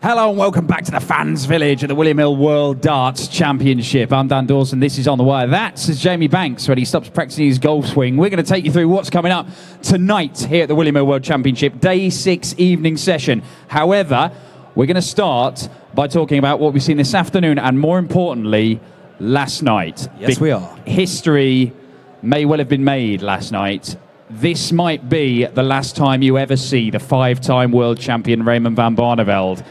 Hello and welcome back to the fans village at the William Hill World Darts Championship. I'm Dan Dawson, this is On The Wire. That's Jamie Banks when he stops practicing his golf swing. We're going to take you through what's coming up tonight here at the William Hill World Championship, day 6 evening session. However, we're going to start by talking about what we've seen this afternoon and more importantly, last night. Yes, we are. History may well have been made last night. This might be the last time you ever see the 5-time world champion Raymond van Barneveld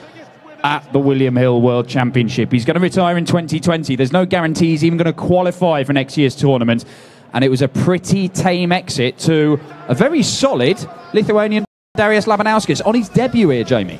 at the William Hill World Championship. He's going to retire in 2020. There's no guarantee he's even going to qualify for next year's tournament. And it was a pretty tame exit to a very solid Lithuanian Darius Labanauskas on his debut here, Jamie.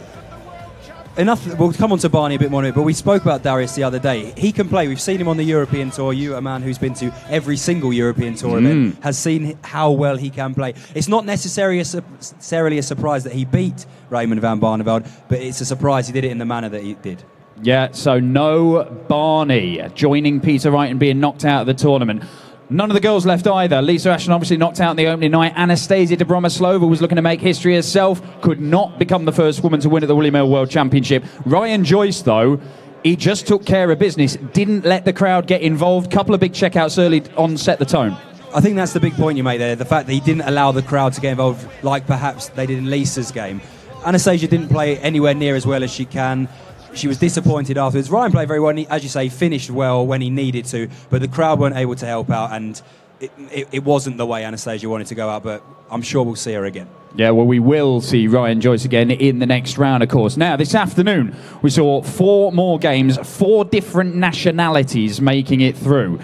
Enough. We'll come on to Barney a bit more in a bit, but we spoke about Darius the other day. He can play. We've seen him on the European Tour. You, a man who's been to every single European Tour event, has seen how well he can play. It's not necessarily a surprise that he beat Raymond van Barneveld, but it's a surprise he did it in the manner that he did. Yeah, so no Barney joining Peter Wright and being knocked out of the tournament. None of the girls left either. Lisa Ashton obviously knocked out in the opening night. Anastasia Dobromoslova was looking to make history herself. Could not become the first woman to win at the William Hill World Championship. Ryan Joyce, though, he just took care of business. Didn't let the crowd get involved. Couple of big checkouts early on set the tone. I think that's the big point you make there. The fact that he didn't allow the crowd to get involved like perhaps they did in Lisa's game. Anastasia didn't play anywhere near as well as she can. She was disappointed afterwards. Ryan played very well, and he, as you say, finished well when he needed to, but the crowd weren't able to help out, and it wasn't the way Anastasia wanted to go out, but I'm sure we'll see her again. Yeah, well, we will see Ryan Joyce again in the next round, of course. Now, this afternoon, we saw 4 more games, 4 different nationalities making it through.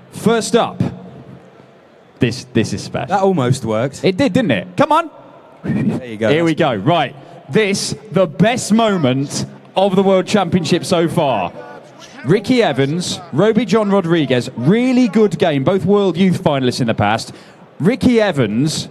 First up, this is special. That almost worked. It did, didn't it? Come on. There you go. Here we go. Right. This, the best moment of the World Championship so far. Ricky Evans, Roby John Rodriguez, really good game, both World Youth finalists in the past. Ricky Evans,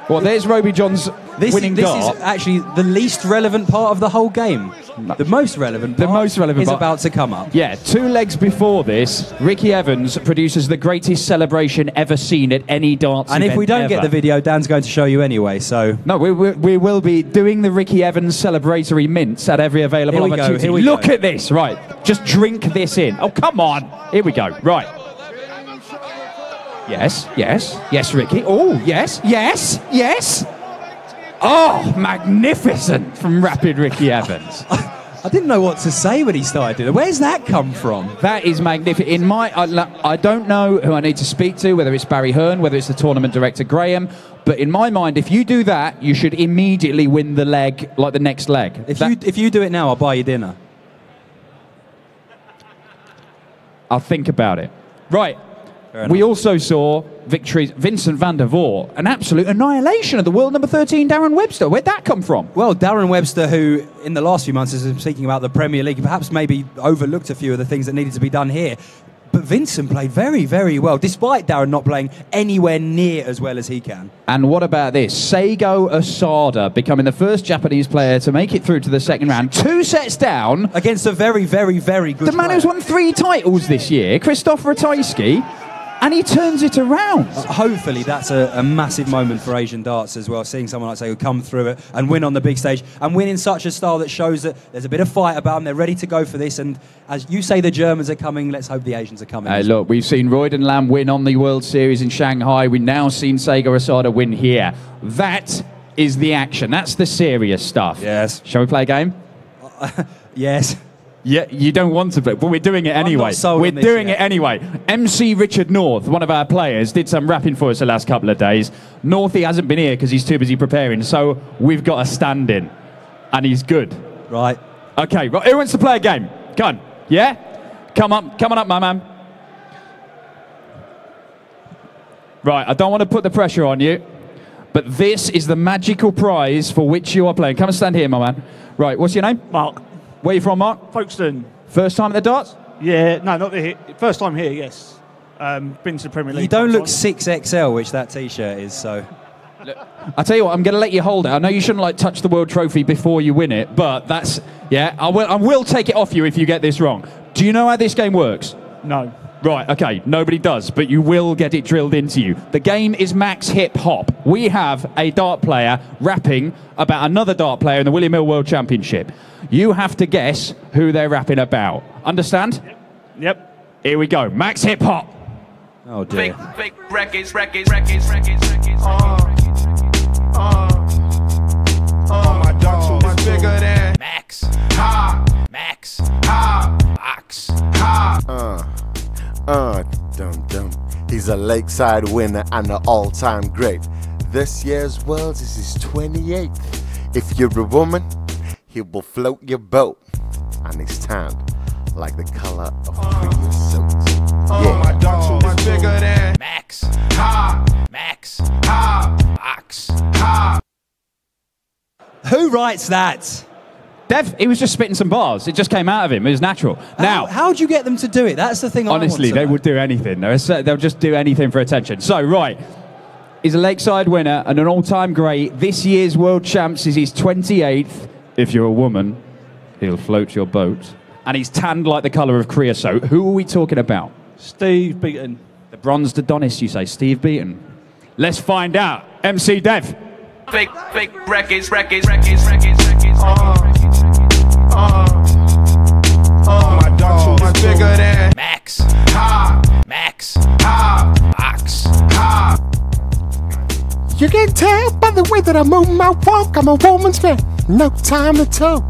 well, there's Roby John's winning dart. This is actually the least relevant part of the whole game. The most relevant part is about to come up. Yeah, 2 legs before this, Ricky Evans produces the greatest celebration ever seen at any darts event. And if we don't get the video, Dan's going to show you anyway, so... No, we will be doing the Ricky Evans celebratory mints at every available opportunity. Look at this, right. Just drink this in. Oh, come on. Here we go. Right. Yes, yes, yes, Ricky. Oh, yes, yes, yes. Oh, magnificent from Rapid Ricky Evans. I didn't know what to say when he started doing it. Where's that come from? That is magnificent. In my, I don't know who I need to speak to, whether it's Barry Hearn, whether it's the tournament director Graham, but in my mind, if you do that, you should immediately win the leg, like the next leg. If you do it now, I'll buy you dinner. I'll think about it. Right. We also saw victories. Vincent van der Voort, an absolute annihilation of the world number 13, Darren Webster. Where'd that come from? Well, Darren Webster, who in the last few months has been speaking about the Premier League, perhaps maybe overlooked a few of the things that needed to be done here. But Vincent played very, very well, despite Darren not playing anywhere near as well as he can. And what about this? Seigo Asada becoming the first Japanese player to make it through to the second round. 2 sets down. Against a very, very, very good The man who's won 3 titles this year, Krzysztof Ratajski. And he turns it around. Hopefully that's a massive moment for Asian darts as well, seeing someone like Seigo come through it and win on the big stage, and win in such a style that shows that there's a bit of fight about them, they're ready to go for this, and as you say the Germans are coming, let's hope the Asians are coming. Hey, look, we've seen Royden Lam win on the World Series in Shanghai, we've now seen Seigo Asada win here. That is the action, that's the serious stuff. Yes. Shall we play a game? Yes. Yeah, you don't want to, but we're doing it anyway. We're doing it anyway. MC Richard North, one of our players, did some rapping for us the last couple of days. Northie hasn't been here because he's too busy preparing, so we've got a stand-in, and he's good. Right. Okay, right, who wants to play a game? Come on, yeah? Come on up, my man. Right, I don't want to put the pressure on you, but this is the magical prize for which you are playing. Come and stand here, my man. Right, what's your name? Mark. Where are you from, Mark? Folkestone. First time at the darts? Yeah, no, not here. First time here, yes. Been to the Premier League. You don't look 6XL, which that T-shirt is, so... Look, I'll tell you what, I'm going to let you hold it. I know you shouldn't like touch the World Trophy before you win it, but that's... Yeah, I will take it off you if you get this wrong. Do you know how this game works? No. Right, okay, nobody does, but you will get it drilled into you. The game is Max Hip Hop. We have a dart player rapping about another dart player in the William Hill World Championship. You have to guess who they're rapping about. Understand? Yep. Here we go. Max Hip Hop. Oh dear. Fake records. My dog too much bigger than Max. Max. Ox. Dum. He's a lakeside winner and an all-time great. This year's Worlds is his 28th. If you're a woman, he will float your boat. And he's tanned like the color of creosote. Yeah. My dog too much bigger than Max. Max. Ox. Who writes that? Dev, he was just spitting some bars. It just came out of him. It was natural. Now, how do you get them to do it? That's the thing. honestly, they would do anything. They'll just do anything for attention. So, right, he's a lakeside winner and an all-time great. This year's World Champs is his 28th. If you're a woman, he'll float your boat. And he's tanned like the colour of creosote. Who are we talking about? Steve Beaton. The bronzed Adonis, you say, Steve Beaton. Let's find out. MC Dev. Fake records. My dog too much bigger than Max. Max. Ox. You can tell by the way that I move my walk, I'm a woman's man. No time to talk.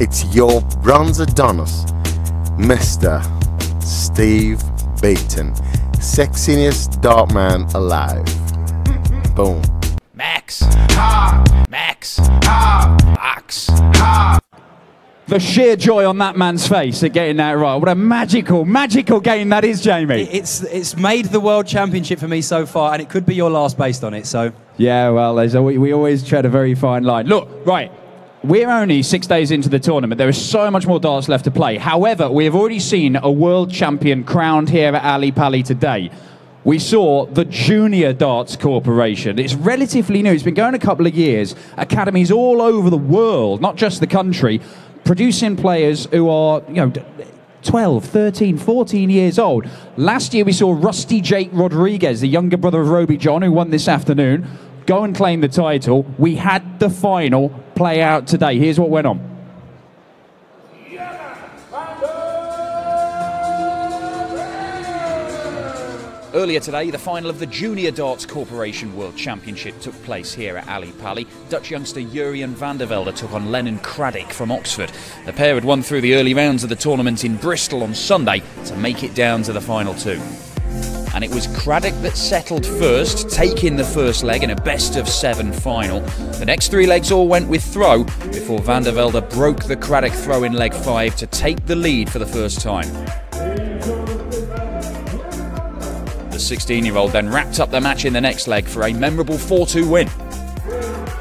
It's your bronze Adonis, Mr. Steve Beaton, sexiest dart man alive. Boom. Max. Ox. The sheer joy on that man's face at getting that right. What a magical game that is, Jamie. It's made the World Championship for me so far, and it could be your last based on it. So Yeah, well, we always tread a very fine line. Look, right, we're only 6 days into the tournament. There is so much more darts left to play. However, we have already seen a world champion crowned here at Ali Pali today. We saw the Junior Darts Corporation. It's relatively new. It's been going a couple of years. Academies all over the world, not just the country, producing players who are, 12, 13, 14 years old. Last year we saw Rusty Jake Rodriguez, the younger brother of Roby John, who won this afternoon, go and claim the title. We had the final play out today. Here's what went on. Earlier today, the final of the Junior Darts Corporation World Championship took place here at Ali Pali. Dutch youngster Jurriën van der Velde took on Lennon Craddock from Oxford. The pair had won through the early rounds of the tournament in Bristol on Sunday to make it down to the final two. And it was Craddock that settled first, taking the first leg in a best-of-7 final. The next three legs all went with throw before van der Velde broke the Craddock throw in leg 5 to take the lead for the first time. The 16-year-old then wrapped up the match in the next leg for a memorable 4-2 win.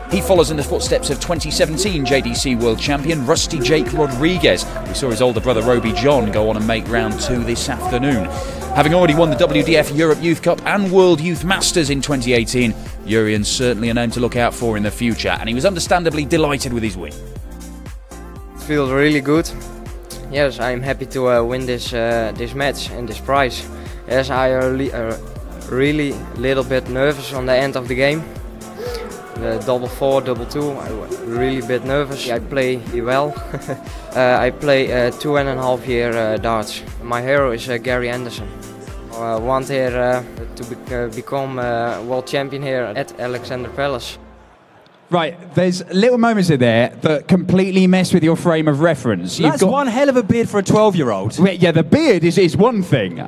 He follows in the footsteps of 2017 JDC World Champion Rusty Jake Rodriguez. We saw his older brother Roby John go on and make round 2 this afternoon. Having already won the WDF Europe Youth Cup and World Youth Masters in 2018, Jurriën's certainly a name to look out for in the future, and he was understandably delighted with his win. It feels really good. Yes, I'm happy to win this match and this prize. Yes, I really little bit nervous on the end of the game. The double 4, double 2, I was really a bit nervous. I play well. I play 2.5 year darts. My hero is Gary Anderson. I want here to become world champion here at Alexander Palace. Right, there's little moments in there that completely mess with your frame of reference. That's one hell of a beard for a 12-year-old. Yeah, the beard is one thing.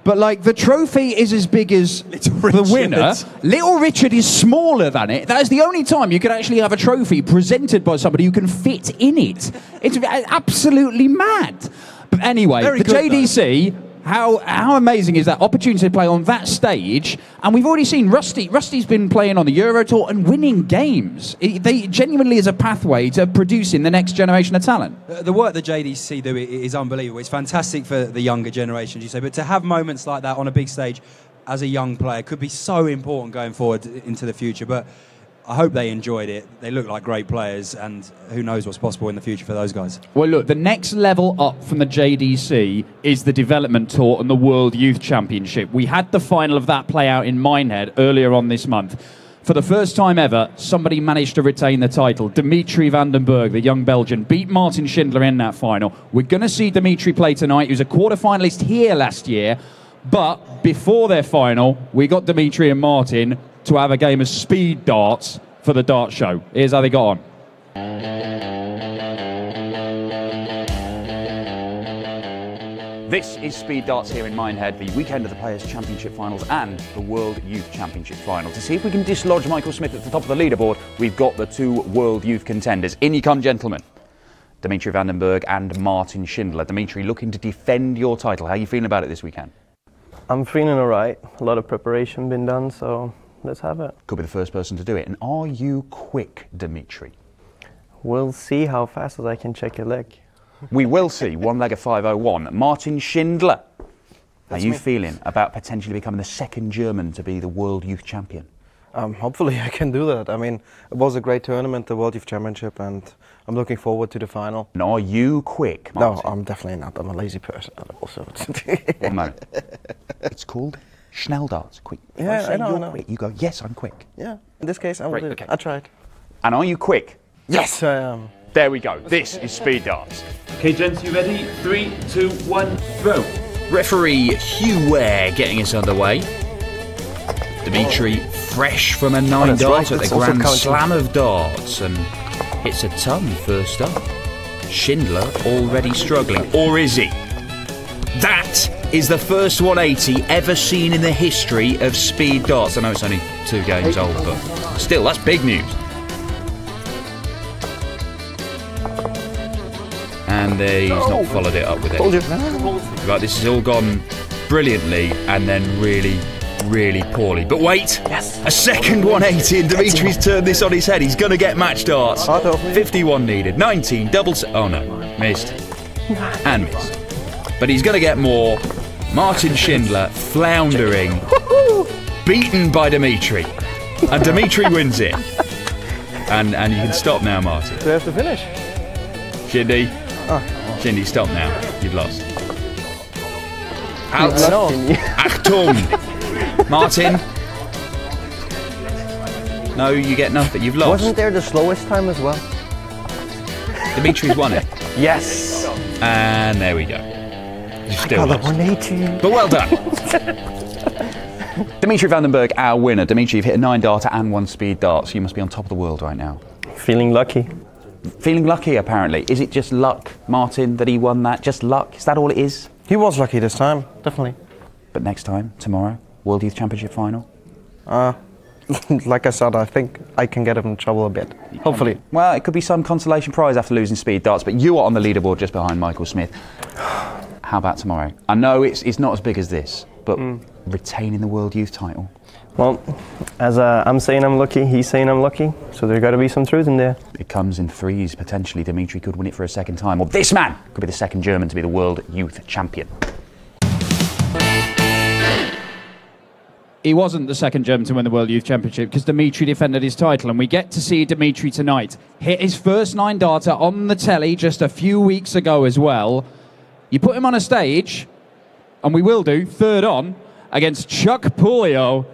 But like the trophy is as big as the winner. Little Richard is smaller than it. That is the only time you could actually have a trophy presented by somebody who can fit in it. It's absolutely mad. But anyway, the JDC, how amazing is that opportunity to play on that stage? And we've already seen Rusty's been playing on the Euro Tour and winning games. They genuinely is a pathway to producing the next generation of talent. The work the JDC do is unbelievable. It's fantastic for the younger generation, you say, but to have moments like that on a big stage as a young player could be so important going forward into the future. But I hope they enjoyed it. They look like great players, and who knows what's possible in the future for those guys. Well, look, the next level up from the JDC is the Development Tour and the World Youth Championship. We had the final of that play out in Minehead earlier on this month. For the first time ever, somebody managed to retain the title. Dimitri van den Berg, the young Belgian, beat Martin Schindler in that final. We're going to see Dimitri play tonight. He was a quarter-finalist here last year. But before their final, we got Dimitri and Martin to have a game of speed darts for the dart show. Here's how they got on. This is Speed Darts here in Minehead, the weekend of the Players' Championship Finals and the World Youth Championship Final. To see if we can dislodge Michael Smith at the top of the leaderboard, we've got the two World Youth contenders. In you come, gentlemen. Dimitri van den Berg and Martin Schindler. Dimitri, looking to defend your title. How are you feeling about it this weekend? I'm feeling all right. A lot of preparation been done, so let's have it. Could be the first person to do it. And are you quick, Dimitri? We'll see how fast as I can check your leg. We will see. One leg of 5:01. Martin Schindler. How are you feeling about potentially becoming the second German to be the World Youth Champion? Hopefully I can do that. I mean, it was a great tournament, the World Youth Championship, and I'm looking forward to the final. And are you quick, Martin? No, I'm definitely not. I'm a lazy person also. One moment. It's called Schnell darts. Quick. Yeah, I know. Quick. You go, yes, I'm quick. Yeah, in this case, I will do it. Okay. I tried. And are you quick? Yes, I am. There we go. This is Speed Darts. Okay, gents, you ready? 3, 2, 1, throw. Referee Hugh Ware getting us underway. Dimitri fresh from a 9 dart at the Grand Slam of Darts and hits a ton first up. Schindler already struggling, or is he? That is the first 180 ever seen in the history of Speed Darts. I know it's only 2 games old, but still, that's big news. And he's not followed it up with it. Right, this has all gone brilliantly and then really poorly. But wait, a second 180 and Dimitri's turned this on his head. He's going to get match darts. 51 needed, 19, oh no, missed. And missed. But he's going to get more. Martin Schindler floundering, beaten by Dimitri. And Dimitri wins it. And you can stop now, Martin. Do I have to finish? Shindy. Shindy, stop now. You've lost. Out. Achtung. Martin. No, you get nothing. You've lost. Wasn't there the slowest time as well? Dimitri's won it. Yes. And there we go. You still lost. 180. But well done. Dimitri van den Berg, our winner. Dimitri, you've hit a 9 darter and 1 speed dart, so you must be on top of the world right now. Feeling lucky. Feeling lucky, apparently. Is it just luck, Martin, that he won that? Just luck? Is that all it is? He was lucky this time, definitely. But next time, tomorrow, World Youth Championship final? Like I said, I think I can get him in trouble a bit. Hopefully. Well, it could be some consolation prize after losing speed darts, but you are on the leaderboard just behind Michael Smith. How about tomorrow? I know it's not as big as this, but retaining the World Youth title. Well, as I'm saying I'm lucky, he's saying I'm lucky, so there's got to be some truth in there. It comes in threes, potentially. Dimitri could win it for a second time, or this man could be the second German to be the World Youth Champion. He wasn't the second German to win the World Youth Championship because Dimitri defended his title, and we get to see Dimitri tonight hit his first 9 darter on the telly just a few weeks ago as well. You put him on a stage, and we will do, third on, against Chuck Pulio.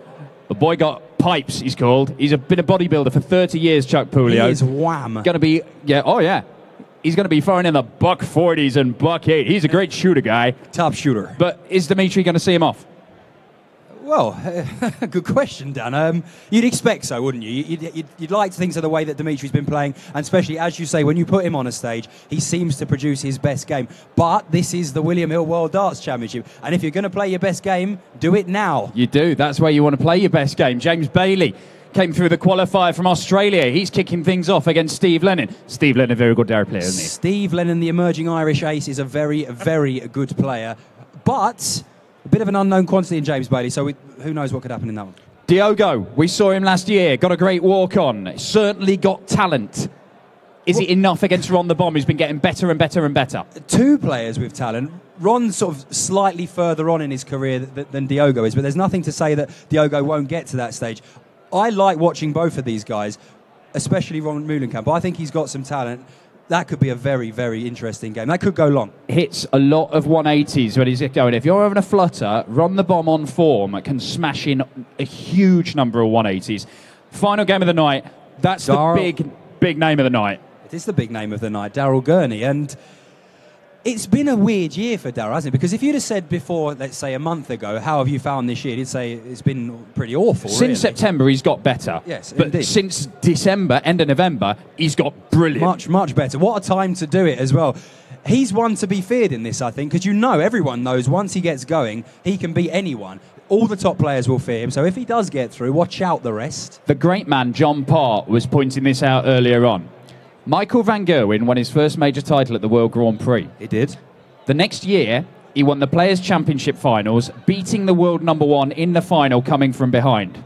The boy got pipes, he's called. He's been a bodybuilder for 30 years, Chuck Pulio. He is wham. Going to be, he's going to be firing in the buck 40s and buck 8. He's a great shooter guy. Top shooter. But is Dimitri going to see him off? Well, good question, Dan. You'd expect so, wouldn't you? You'd like to think so the way that Dimitri's been playing, and especially, as you say, when you put him on a stage, he seems to produce his best game. But this is the William Hill World Darts Championship, and if you're going to play your best game, do it now. You do. That's where you want to play your best game. James Bailey came through the qualifier from Australia. He's kicking things off against Steve Lennon. Steve Lennon, a very good dart player, isn't he? Steve Lennon, the emerging Irish ace, is a very, very good player. But a bit of an unknown quantity in James Bailey, so who knows what could happen in that one. Diogo, we saw him last year, got a great walk-on, certainly got talent. Is it enough against Ron the Bomb, who's been getting better and better and better? Two players with talent. Ron's sort of slightly further on in his career than Diogo is, but there's nothing to say that Diogo won't get to that stage. I like watching both of these guys, especially Ron Meulenkamp. I think he's got some talent. That could be a very, very interesting game. That could go long. Hits a lot of 180s when he's going. If you're having a flutter, Ron the Bomb on form can smash in a huge number of 180s. Final game of the night. That's the big name of the night. It is the big name of the night, Daryl Gurney. And it's been a weird year for Daryl, hasn't it? Because if you'd have said before, let's say a month ago, how have you found this year? He'd say it's been pretty awful, Since really. September, he's got better. Yes, but indeed. Since December, end of November, he's got brilliant. Much, much better. What a time to do it as well. He's one to be feared in this, I think, because everyone knows once he gets going, he can beat anyone. All the top players will fear him. So if he does get through, watch out the rest. The great man, John Parr, was pointing this out earlier on. Michael van Gerwen won his first major title at the World Grand Prix. He did. The next year, he won the Players' Championship finals, beating the world #1 in the final coming from behind.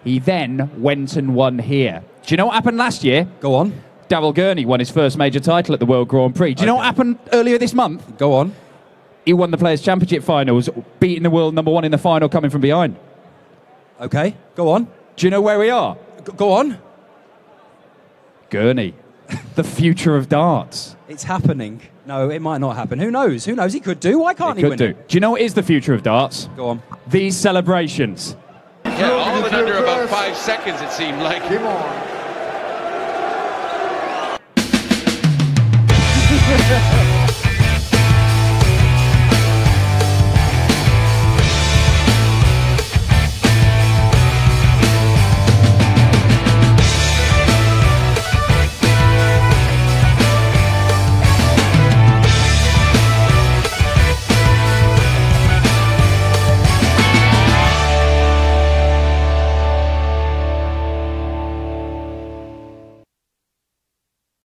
He then went and won here. Do you know what happened last year? Go on. Daryl Gurney won his first major title at the World Grand Prix. Do you know what happened earlier this month? Go on. He won the Players' Championship finals, beating the world #1 in the final coming from behind. Okay, go on. Do you know where we are? Go on. Gurney. The future of darts. It's happening. No, it might not happen. Who knows? Who knows? He could do. Why can't he win Do it? you know what is the future of darts? Go on. These celebrations. Yeah, all in under about 5 seconds, it seemed like. Come on.